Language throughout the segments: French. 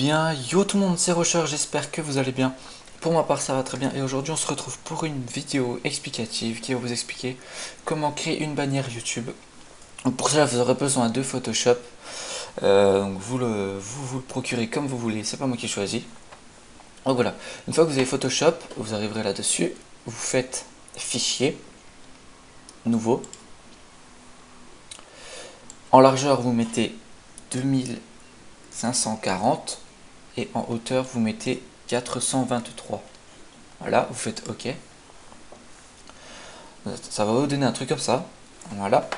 bien, yo tout le monde, c'est Rocher, j'espère que vous allez bien. Pour ma part ça va très bien et aujourd'hui on se retrouve pour une vidéo explicative qui va vous expliquer comment créer une bannière YouTube. Donc pour cela vous aurez besoin de Photoshop, donc vous le procurez comme vous voulez, c'est pas moi qui choisis. Donc voilà, une fois que vous avez Photoshop, vous arriverez là-dessus, vous faites fichier, nouveau. En largeur vous mettez 2540 et en hauteur vous mettez 423. Voilà, vous faites OK. Ça va vous donner un truc comme ça. Voilà.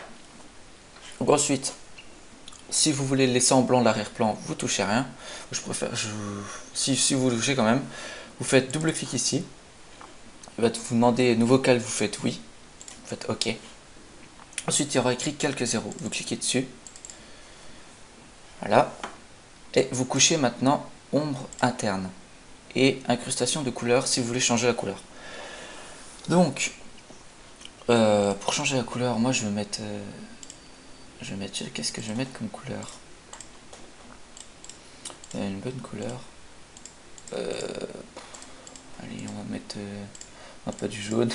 Donc ensuite, si vous voulez laisser en blanc l'arrière-plan, vous touchez rien. Si vous touchez quand même, vous faites double-clic ici. Il va vous demander nouveau cal, vous faites oui. Vous faites OK. Ensuite, il y aura écrit quelques zéros. Vous cliquez dessus. Voilà. Et vous couchez maintenant ombre interne et incrustation de couleur si vous voulez changer la couleur. Donc, pour changer la couleur, moi je vais mettre, qu'est-ce que je vais mettre comme couleur? Une bonne couleur. Allez, on va mettre pas du jaune.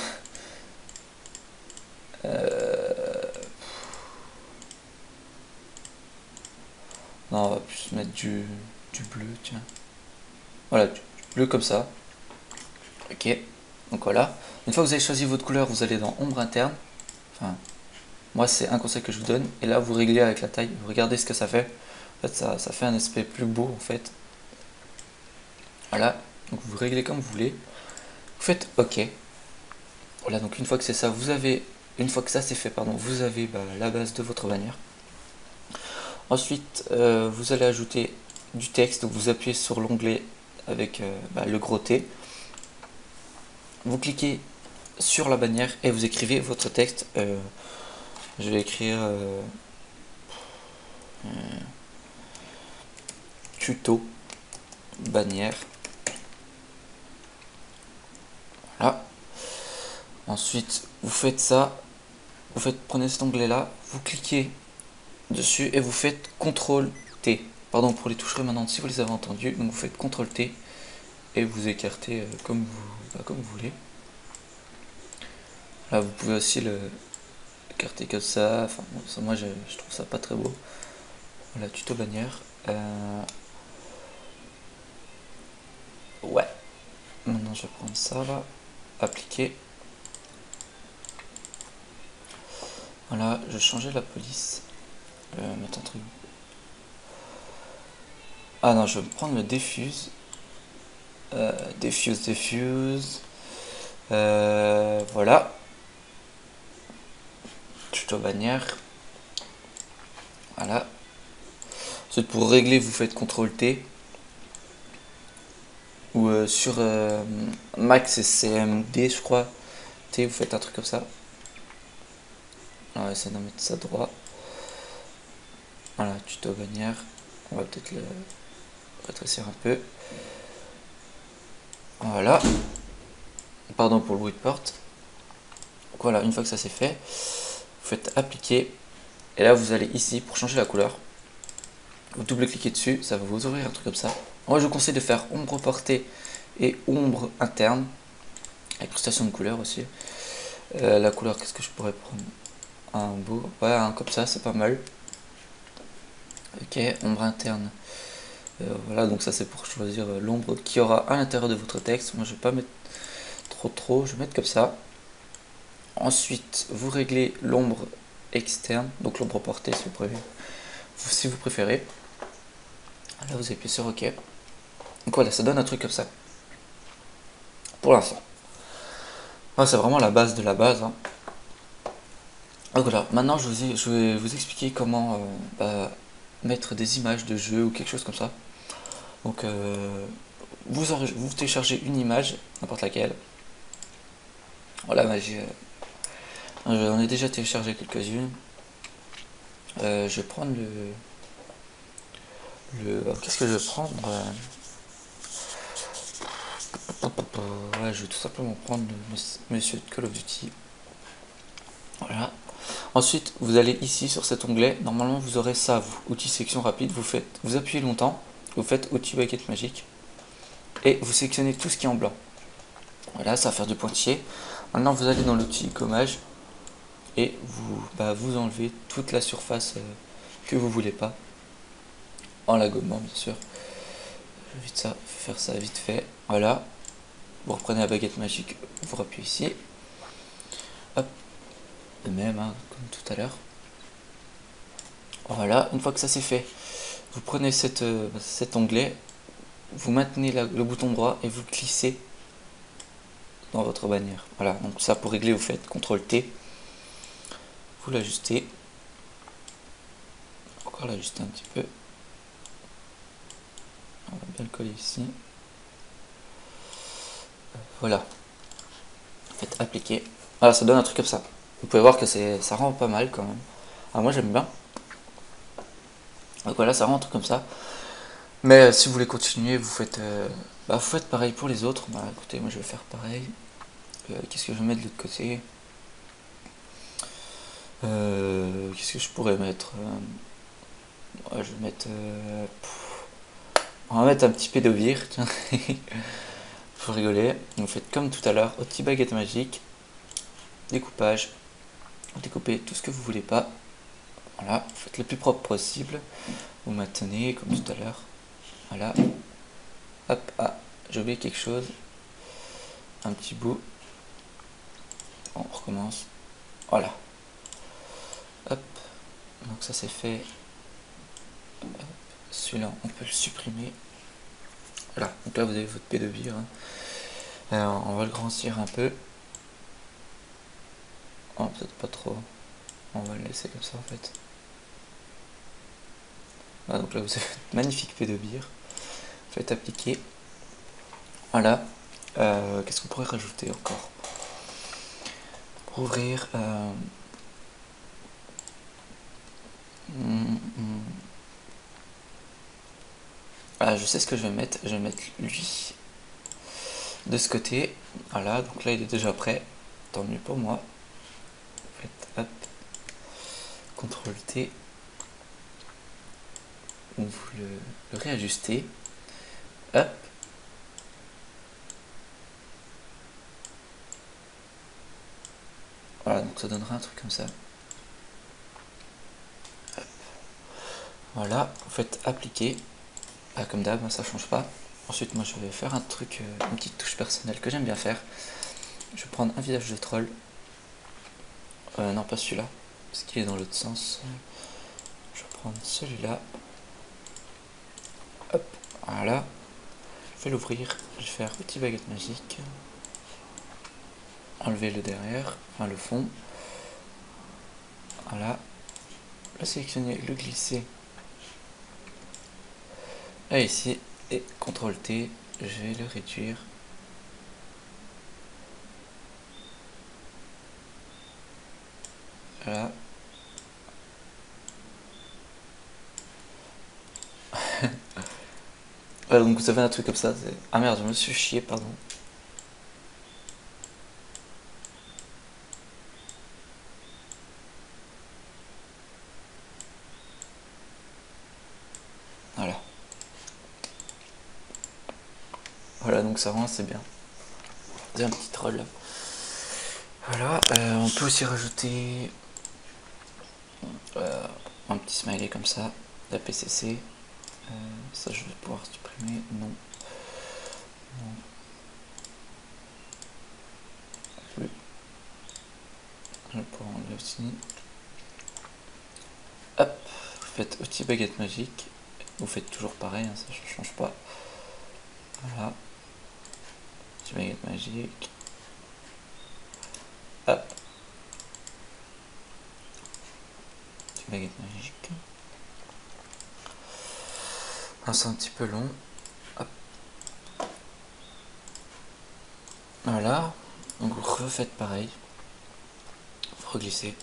Non, on va plus mettre du bleu, tiens. Voilà, du bleu comme ça. Ok, donc voilà. Une fois que vous avez choisi votre couleur, vous allez dans ombre interne. Enfin, moi c'est un conseil que je vous donne. Et là, vous réglez avec la taille. Vous regardez ce que ça fait. En fait, ça fait un aspect plus beau en fait. Voilà, donc vous réglez comme vous voulez. Vous faites OK. Voilà, donc une fois que c'est ça, une fois que ça c'est fait, pardon, vous avez la base de votre bannière. Ensuite, vous allez ajouter du texte. Donc vous appuyez sur l'onglet avec le gros T. Vous cliquez sur la bannière et vous écrivez votre texte. Je vais écrire tuto bannière. Voilà. Ensuite, vous faites ça. Prenez cet onglet là, vous cliquez dessus et vous faites CTRL T. Pardon pour les touches remanentes si vous les avez entendues. Donc vous faites CTRL T et vous écartez comme vous voulez. Là vous pouvez aussi le écarter comme ça. Enfin bon, ça, moi je trouve ça pas très beau. Voilà, tuto bannière. Ouais. Maintenant je vais prendre ça là. Appliquer. Voilà, je vais changer la police. Mettre un truc. Ah non, je vais prendre le diffuse. Diffuse. Voilà. Tuto bannière. Voilà. Ensuite, pour régler, vous faites CTRL T. Ou sur Mac, c'est CMD, je crois. T, vous faites un truc comme ça. On va essayer de mettre ça droit. Voilà, tuto bannière. On va peut-être le rétrécir un peu. Voilà. Pardon pour le bruit de porte. Donc voilà, une fois que ça c'est fait, vous faites appliquer. Et là, vous allez ici pour changer la couleur. Vous double-cliquez dessus, ça va vous ouvrir un truc comme ça. Moi, je vous conseille de faire ombre portée et ombre interne. Incrustation de couleur aussi. La couleur, qu'est-ce que je pourrais prendre? Un beau, ouais, un comme ça, c'est pas mal. Ok, ombre interne. Voilà, donc ça c'est pour choisir l'ombre qui aura à l'intérieur de votre texte. Moi je vais pas mettre trop, je vais mettre comme ça. Ensuite, vous réglez l'ombre externe, donc l'ombre portée si vous préférez. Là vous appuyez sur OK. Donc voilà, ça donne un truc comme ça. Pour l'instant. C'est vraiment la base de la base. Hein. Donc voilà, maintenant je vais vous expliquer comment mettre des images de jeu ou quelque chose comme ça. Donc vous téléchargez une image, n'importe laquelle. Voilà, j'en ai déjà téléchargé quelques-unes. Je vais prendre qu'est-ce que je vais prendre ouais, je vais tout simplement prendre le monsieur de Call of Duty. Voilà. Ensuite, vous allez ici sur cet onglet. Normalement, vous aurez ça, outils sélection rapide. Vous appuyez longtemps. vous faites outil baguette magique et vous sélectionnez tout ce qui est en blanc. Voilà, ça va faire du pointillé. Maintenant vous allez dans l'outil gommage et vous enlevez toute la surface que vous voulez pas, en la gommant bien sûr. Je vais faire ça vite fait. Voilà, vous reprenez la baguette magique, vous rappuyez ici, hop, de même hein, comme tout à l'heure. Voilà, une fois que ça c'est fait, vous prenez cet onglet, vous maintenez le bouton droit et vous glissez dans votre bannière. Voilà, donc ça pour régler vous faites CTRL T, vous l'ajustez, encore l'ajuster un petit peu, on va bien le coller ici. Voilà, faites appliquer. Voilà, ça donne un truc comme ça. Vous pouvez voir que ça rend pas mal quand même. Ah, moi j'aime bien. Donc voilà, ça rend un truc comme ça. Mais si vous voulez continuer, vous faites pareil pour les autres. Bah écoutez, moi je vais faire pareil. Qu'est-ce que je vais mettre de l'autre côté? Qu'est-ce que je pourrais mettre? Ouais, je vais mettre. On va mettre un petit pédovire, tiens. Faut rigoler. Vous faites comme tout à l'heure, outil baguette magique, découpage. Vous découpez tout ce que vous voulez pas. Voilà, vous faites le plus propre possible. Vous maintenez comme tout à l'heure. Voilà. Hop, ah, j'ai oublié quelque chose. Un petit bout. On recommence. Voilà. Hop. Donc ça c'est fait. Celui-là, on peut le supprimer. Voilà. Donc là vous avez votre P de vire. Alors, on va le grandir un peu. Oh, peut-être pas trop. On va le laisser comme ça en fait. Voilà, donc là vous avez une magnifique P de vire. Faites appliquer. Voilà. Qu'est-ce qu'on pourrait rajouter encore? Pour ouvrir. Ah, je sais ce que je vais mettre. Je vais mettre lui de ce côté. Voilà, donc là il est déjà prêt. Tant mieux pour moi. Faites hop. CTRL T. Vous le réajustez. Hop. Voilà, donc ça donnera un truc comme ça. Hop. Voilà, vous faites appliquer. Ah, comme d'hab, ça change pas. Ensuite, moi je vais faire un truc, une petite touche personnelle que j'aime bien faire. Je vais prendre un visage de troll. Non, pas celui-là, parce qu'il est dans l'autre sens. Je vais prendre celui-là. Hop, voilà. Je vais l'ouvrir. Je vais faire petit baguette magique. Enlever le derrière, enfin le fond. Voilà. Le sélectionner, le glisser. Là ici, et CTRL T, je vais le réduire. Voilà. Voilà, donc vous avez un truc comme ça. Ah merde, je me suis chié, pardon. Voilà. Voilà, donc ça rend assez bien. C'est un petit troll. Voilà, on peut aussi rajouter un petit smiley comme ça, la PCC. Ça je vais pouvoir supprimer, non. Non. Plus. Je vais pouvoir enlever aussi. Hop, vous faites outil baguette magique. Vous faites toujours pareil, hein, ça ne change pas. Voilà. Outil baguette magique. Hop. Outil baguette magique. Ah, c'est un petit peu long. Hop. Voilà. Donc vous refaites pareil. Vous reglissez.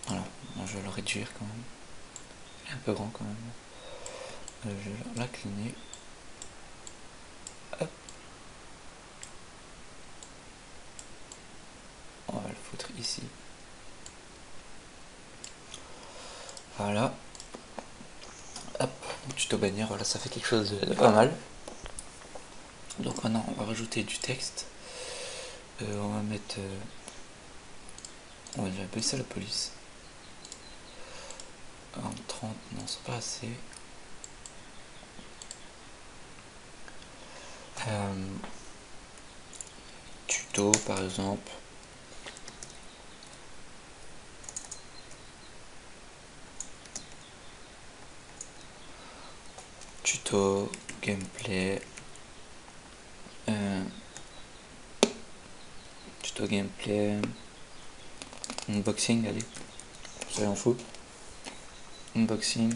Voilà. Moi, je vais le réduire quand même. Il est un peu grand quand même. Je vais l'incliner. Hop. On va le foutre ici. Voilà. Hop. tuto bannière, voilà, ça fait quelque chose de pas mal. Donc maintenant on va rajouter du texte. On va mettre... on va déjà baisser la police. En 30, non c'est pas assez. Tuto par exemple. Tuto, gameplay. Tuto gameplay. Unboxing, allez. Soyons fous. Unboxing.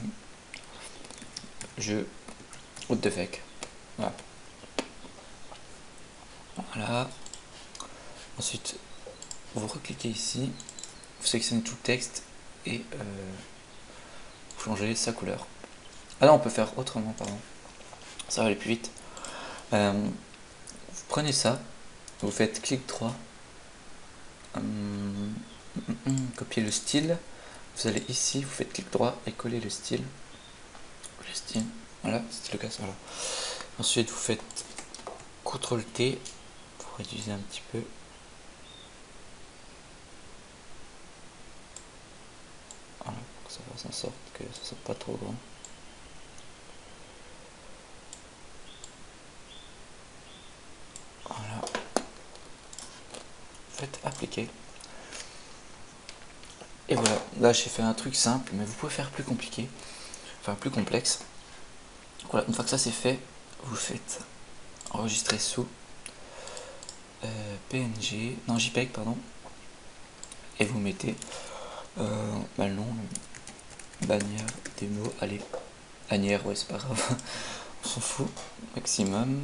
Jeu. What the fuck. Voilà. Voilà. Ensuite, vous recliquez ici. Vous sélectionnez tout le texte et vous changez sa couleur. Ah là on peut faire autrement, pardon. Ça va aller plus vite. Vous prenez ça, vous faites clic droit, copier le style. Vous allez ici, vous faites clic droit et coller le style. Voilà, c'était le cas, voilà. Ensuite, vous faites CTRL T pour réduire un petit peu. Voilà, pour que ça fasse en sorte que ça soit pas trop grand. Voilà. Faites appliquer. Et voilà, là j'ai fait un truc simple, mais vous pouvez faire plus compliqué, enfin plus complexe. Voilà, une fois que ça c'est fait, vous faites enregistrer sous PNG, non JPEG pardon, et vous mettez le nom, bannière, démo, allez, bannière, ouais c'est pas grave, on s'en fout, maximum.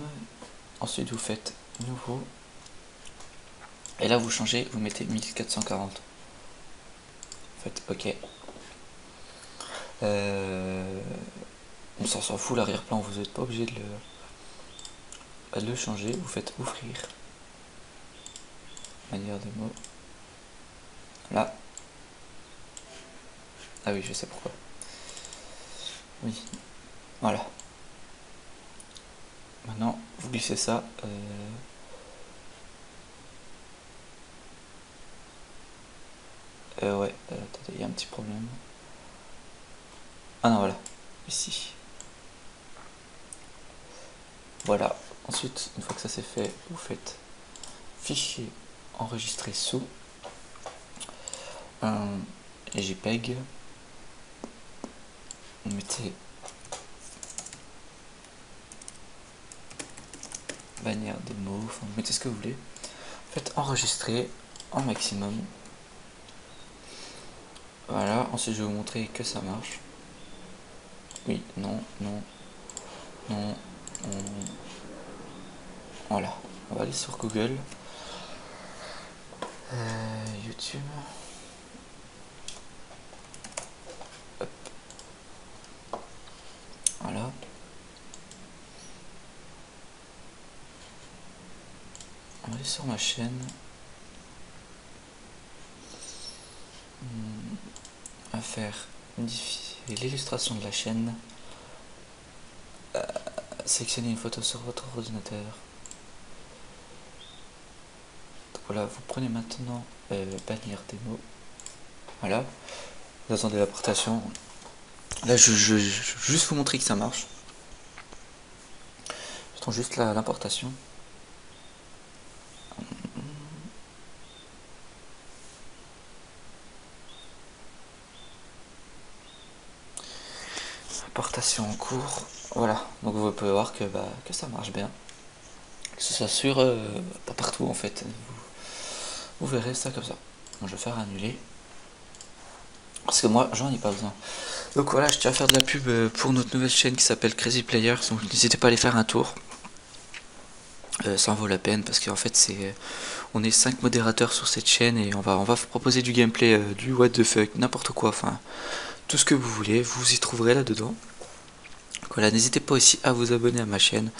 Ensuite vous faites nouveau, et là vous changez, vous mettez 1440. Faites ok. On s'en fout, l'arrière-plan, vous n'êtes pas obligé de le changer. Vous faites ouvrir. Manière de mot. Là. Ah oui, je sais pourquoi. Oui. Voilà. Maintenant, vous glissez ça. Ouais, attendez, il y a un petit problème. Ah non, voilà. Ici. Voilà. Ensuite, une fois que ça c'est fait, vous faites fichier enregistrer sous JPEG. Vous mettez bannière des mots, enfin, vous mettez ce que vous voulez. Faites enregistrer en maximum. Voilà, ensuite je vais vous montrer que ça marche. Oui, non, non, non, non. Voilà, on va aller sur Google, YouTube. Hop. Voilà. On va aller sur ma chaîne. On va faire modifier l'illustration de la chaîne. Sélectionnez une photo sur votre ordinateur. Donc voilà, vous prenez maintenant bannière démo. Voilà. Vous attendez l'importation. Là, je vais juste vous montrer que ça marche. J'attends juste l'importation. Importation en cours. Voilà, donc vous pouvez voir que ça marche bien. Que ce soit sur pas partout en fait. Vous verrez ça comme ça. Bon, je vais faire annuler. Parce que moi j'en ai pas besoin. Donc voilà, je tiens à faire de la pub pour notre nouvelle chaîne qui s'appelle Crazy Players. Donc n'hésitez pas à aller faire un tour. Ça en vaut la peine parce qu'en fait on est 5 modérateurs sur cette chaîne et on va proposer du gameplay, du what the fuck, n'importe quoi, enfin tout ce que vous voulez, vous y trouverez là-dedans. Voilà, n'hésitez pas aussi à vous abonner à ma chaîne,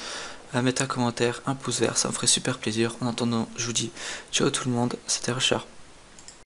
à mettre un commentaire, un pouce vert, ça me ferait super plaisir. En attendant, je vous dis ciao tout le monde, c'était Richard.